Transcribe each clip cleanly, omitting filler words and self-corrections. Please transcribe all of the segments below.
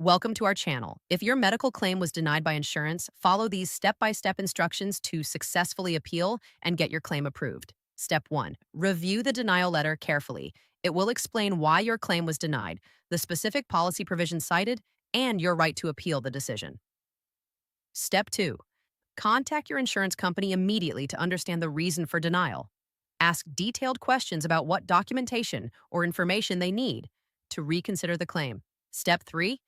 Welcome to our channel. If your medical claim was denied by insurance, follow these step-by-step instructions to successfully appeal and get your claim approved. Step 1. Review the denial letter carefully. It will explain why your claim was denied, the specific policy provision cited, and your right to appeal the decision. Step 2. Contact your insurance company immediately to understand the reason for denial. Ask detailed questions about what documentation or information they need to reconsider the claim. Step 3.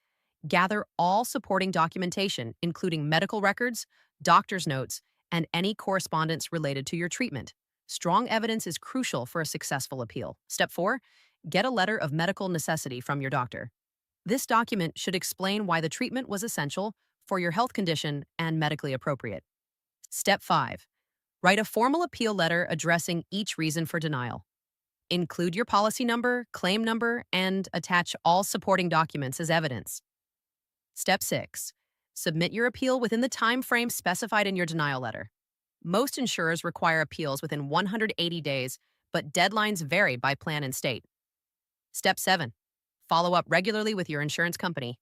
Gather all supporting documentation, including medical records, doctor's notes, and any correspondence related to your treatment. Strong evidence is crucial for a successful appeal. Step 4. Get a letter of medical necessity from your doctor. This document should explain why the treatment was essential for your health condition and medically appropriate. Step 5. Write a formal appeal letter addressing each reason for denial. Include your policy number, claim number, and attach all supporting documents as evidence. Step 6. Submit your appeal within the time frame specified in your denial letter. Most insurers require appeals within 180 days, but deadlines vary by plan and state. Step 7. Follow up regularly with your insurance company.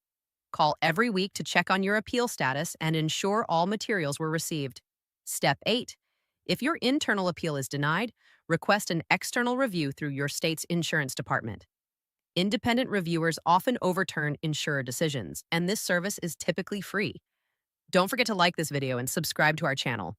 Call every week to check on your appeal status and ensure all materials were received. Step 8. If your internal appeal is denied, request an external review through your state's insurance department. Independent reviewers often overturn insurer decisions, and this service is typically free. Don't forget to like this video and subscribe to our channel.